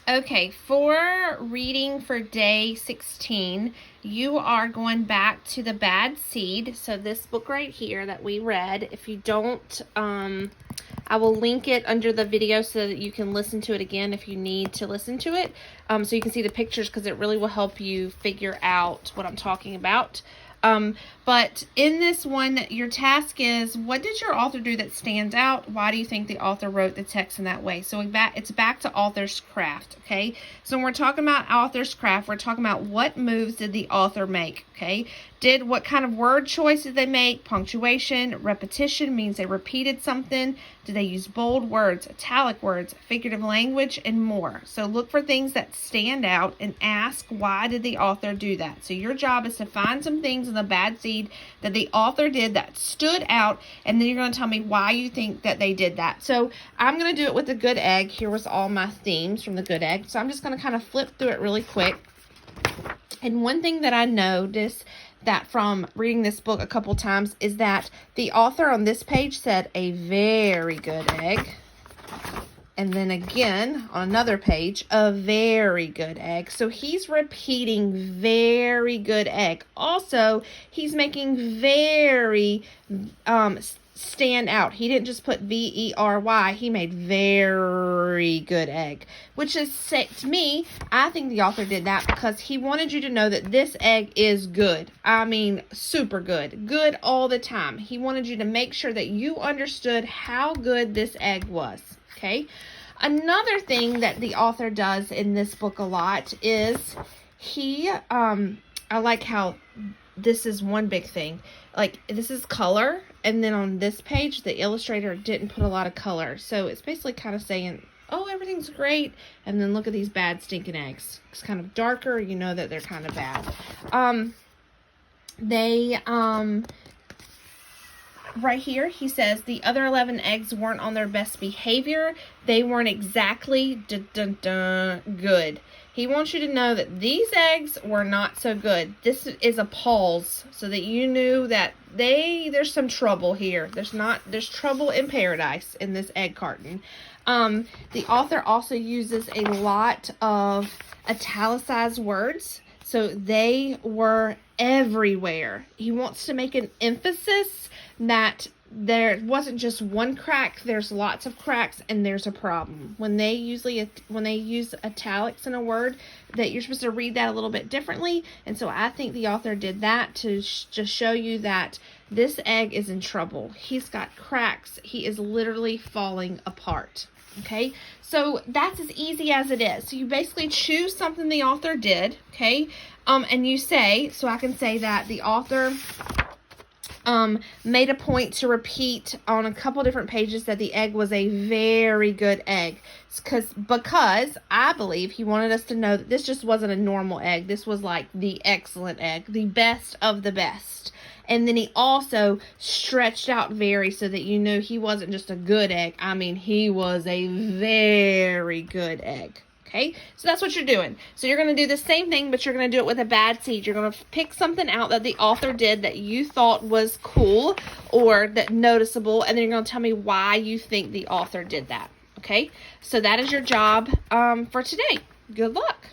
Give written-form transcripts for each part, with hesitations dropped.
Okay, for reading for day 16, you are going back to The Bad Seed. So this book right here that we read, if you don't, I will link it under the video so that you can listen to it again if you need to listen to it. So you can see the pictures because it really will help you figure out what I'm talking about. But in this one, your task is, what did your author do that stands out? Why do you think the author wrote the text in that way? So it's back to author's craft, okay? So when we're talking about author's craft, we're talking about what moves did the author make, okay? What kind of word choice did they make? Punctuation, repetition means they repeated something. Did they use bold words, italic words, figurative language, and more? So look for things that stand out and ask, why did the author do that? So your job is to find some things in The Bad Seed that the author did that stood out, and then you're going to tell me why you think that they did that. So I'm going to do it with The Good Egg. Here was all my themes from The Good Egg. So I'm just going to kind of flip through it really quick. And one thing that I noticed that from reading this book a couple times is that the author on this page said a very good egg. And then again, on another page, a very good egg. So he's repeating very good egg. Also, he's making very stand out. He didn't just put V-E-R-Y. He made very good egg. Which is, to me, I think the author did that because he wanted you to know that this egg is good. I mean, super good. Good all the time. He wanted you to make sure that you understood how good this egg was. Okay? Another thing that the author does in this book a lot is I like how this is one big thing. Like, this is color, and then on this page, the illustrator didn't put a lot of color. So it's basically kind of saying, oh, everything's great, and then look at these bad stinking eggs. It's kind of darker, you know that they're kind of bad. Right here, he says the other 11 eggs weren't on their best behavior. They weren't exactly good. He wants you to know that these eggs were not so good. This is a pause so that you knew that there's some trouble here. There's trouble in paradise in this egg carton. The author also uses a lot of italicized words. So they were everywhere. He wants to make an emphasis that there wasn't just one crack, there's lots of cracks, and there's a problem. When they use italics in a word, that you're supposed to read that a little bit differently. And so I think the author did that to just show you that this egg is in trouble. He's got cracks. He is literally falling apart. Okay, so that's as easy as it is. So you basically choose something the author did, okay, and you say, so I can say that the author made a point to repeat on a couple different pages that the egg was a very good egg. Because I believe he wanted us to know that this just wasn't a normal egg. This was like the excellent egg, the best of the best. And then he also stretched out very so that you knew he wasn't just a good egg. I mean, he was a very good egg. Okay, so that's what you're doing. So you're going to do the same thing, but you're going to do it with a bad seed. You're going to pick something out that the author did that you thought was cool or that noticeable, and then you're going to tell me why you think the author did that. Okay, so that is your job for today. Good luck.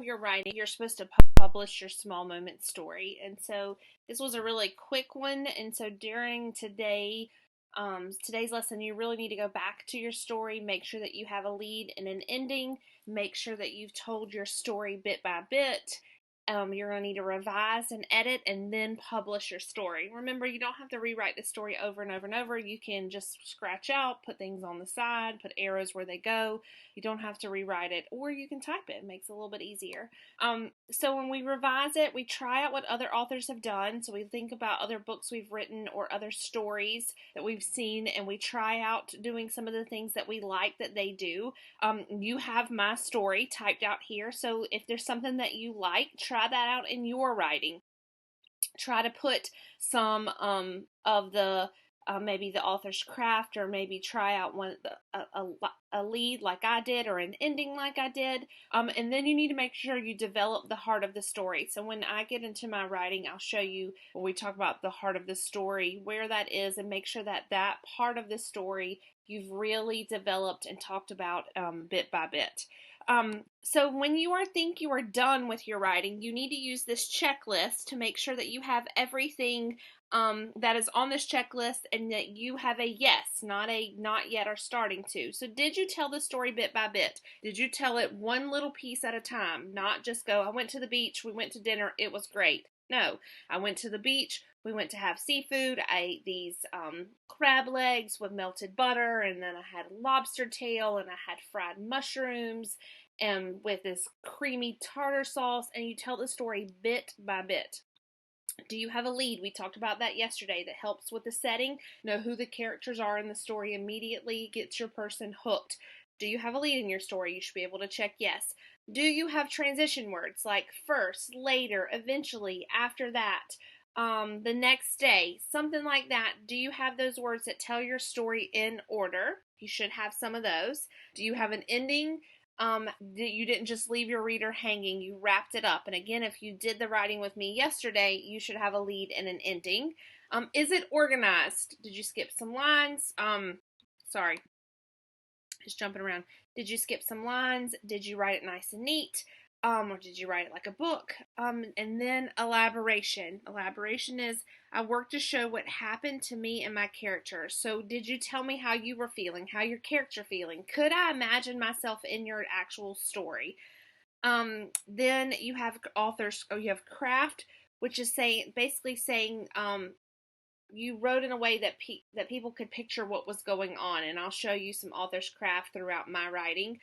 You're writing, you're supposed to publish your small moment story, and so this was a really quick one. And so during today's lesson, you really need to go back to your story, make sure that you have a lead and an ending, make sure that you've told your story bit by bit. You're going to need to revise and edit and then publish your story. Remember, you don't have to rewrite the story over and over and over. You can just scratch out, put things on the side, put arrows where they go. You don't have to rewrite it, or you can type it. It makes it a little bit easier. So when we revise it, we try out what other authors have done. So we think about other books we've written or other stories that we've seen, and we try out doing some of the things that we like that they do. You have my story typed out here, so if there's something that you like, try that out in your writing. Try to put some of the maybe the author's craft, or maybe try out a lead like I did, or an ending like I did. And then you need to make sure you develop the heart of the story. So when I get into my writing, I'll show you when we talk about the heart of the story, where that is, and make sure that that part of the story you've really developed and talked about bit by bit. So when think you are done with your writing, you need to use this checklist to make sure that you have everything that is on this checklist, and that you have a yes, not a not yet or starting to. So did you tell the story bit by bit? Did you tell it one little piece at a time? Not just go, I went to the beach, we went to dinner, it was great. No, I went to the beach, we went to have seafood, I ate these crab legs with melted butter, and then I had a lobster tail, and I had fried mushrooms, and with this creamy tartar sauce, and you tell the story bit by bit. Do you have a lead? We talked about that yesterday. That helps with the setting. Know who the characters are in the story immediately. Gets your person hooked. Do you have a lead in your story? You should be able to check yes. Do you have transition words like first, later, eventually, after that, the next day, something like that? Do you have those words that tell your story in order? You should have some of those. Do you have an ending? You didn't just leave your reader hanging, you wrapped it up. And again, if you did the writing with me yesterday, you should have a lead and an ending. Is it organized? Did you skip some lines? Sorry, just jumping around. Did you skip some lines? Did you write it nice and neat? Or did you write it like a book? And then elaboration. Elaboration is, I work to show what happened to me and my character. So did you tell me how you were feeling, how your character feeling? Could I imagine myself in your actual story? Then you have you have craft, which is basically saying, you wrote in a way that that people could picture what was going on, and I'll show you some author's craft throughout my writing.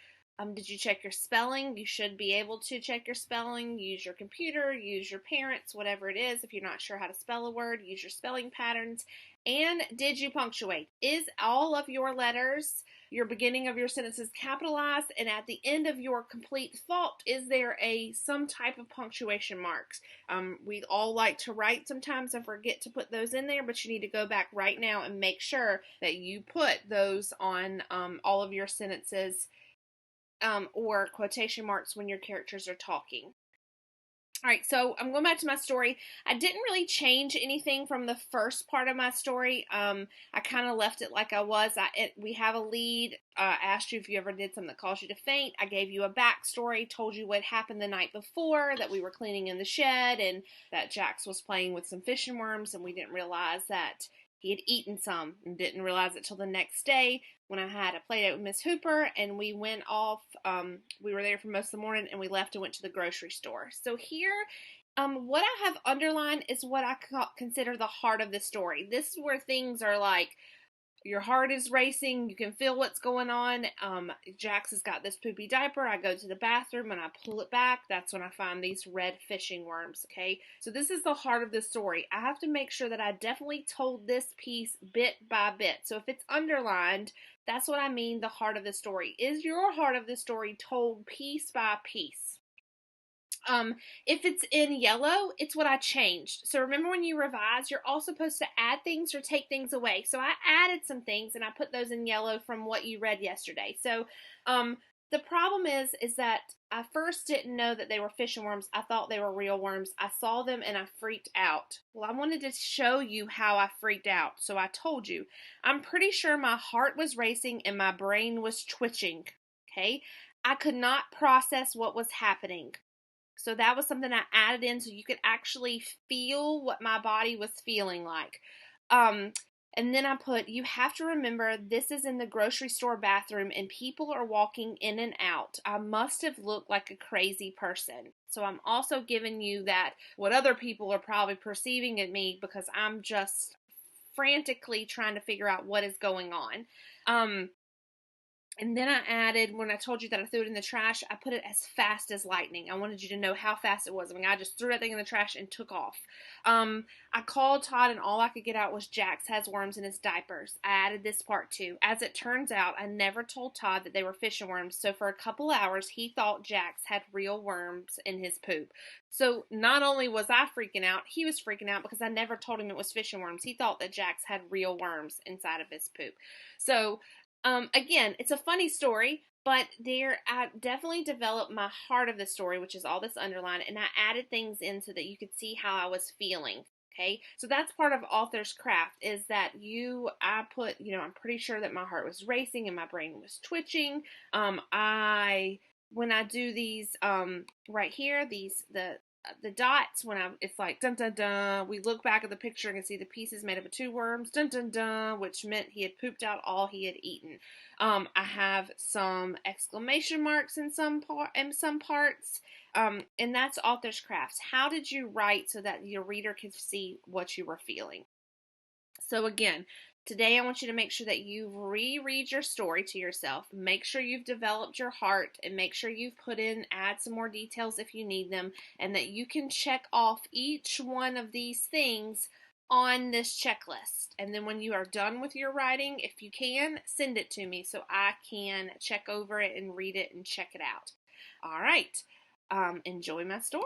Did you check your spelling? You should be able to check your spelling. Use your computer, use your parents, whatever it is. If you're not sure how to spell a word, use your spelling patterns. And did you punctuate? Is all of your letters, your beginning of your sentences capitalized, and at the end of your complete thought, is there some type of punctuation marks? We all like to write sometimes and forget to put those in there, but you need to go back right now and make sure that you put those on all of your sentences, or quotation marks when your characters are talking. All right, so I'm going back to my story. I didn't really change anything from the first part of my story. I kind of left it like I was. We have a lead. Asked you if you ever did something that caused you to faint. I gave you a backstory, told you what happened the night before, that we were cleaning in the shed, and that Jax was playing with some fishing worms, and we didn't realize that he had eaten some, and didn't realize it till the next day when I had a play date with Miss Hooper, and we went off. We were there for most of the morning, and we left and went to the grocery store. So here, what I have underlined is what I consider the heart of the story. This is where things are like, your heart is racing. You can feel what's going on. Jax has got this poopy diaper. I go to the bathroom and I pull it back. That's when I find these red fishing worms, okay? So this is the heart of the story. I have to make sure that I definitely told this piece bit by bit. So if it's underlined, that's what I mean, the heart of the story. Is your heart of the story told piece by piece? If it's in yellow, it's what I changed. So remember, when you revise, you're all supposed to add things or take things away. So I added some things and I put those in yellow from what you read yesterday. So, the problem is that I first didn't know that they were fishing worms. I thought they were real worms. I saw them and I freaked out. Well, I wanted to show you how I freaked out. So I told you. I'm pretty sure my heart was racing and my brain was twitching. Okay? I could not process what was happening. So that was something I added in so you could actually feel what my body was feeling like. And then I put, you have to remember this is in the grocery store bathroom and people are walking in and out. I must have looked like a crazy person. So I'm also giving you that what other people are probably perceiving in me, because I'm just frantically trying to figure out what is going on. And then I added, when I told you that I threw it in the trash, I put it as fast as lightning. I wanted you to know how fast it was. I mean, I just threw that thing in the trash and took off. I called Todd, and all I could get out was Jax has worms in his diapers. I added this part too. As it turns out, I never told Todd that they were fish worms, so for a couple hours, he thought Jax had real worms in his poop. So not only was I freaking out, he was freaking out because I never told him it was fish worms. He thought that Jax had real worms inside of his poop. So again, it's a funny story, but there I definitely developed my heart of the story, which is all this underline, and I added things in so that you could see how I was feeling. Okay, so that's part of author's craft, is that I put, I'm pretty sure that my heart was racing and my brain was twitching. When I do these, right here, the dots, it's like dun dun dun, we look back at the picture and can see the pieces made up of two worms, dun dun dun, which meant he had pooped out all he had eaten. I have some exclamation marks in some parts, and that's author's crafts. How did you write so that your reader could see what you were feeling? So again, today I want you to make sure that you reread your story to yourself. Make sure you've developed your heart, and make sure you've add some more details if you need them, and that you can check off each one of these things on this checklist. And then when you are done with your writing, if you can, send it to me so I can check over it and read it and check it out. All right. Enjoy my story.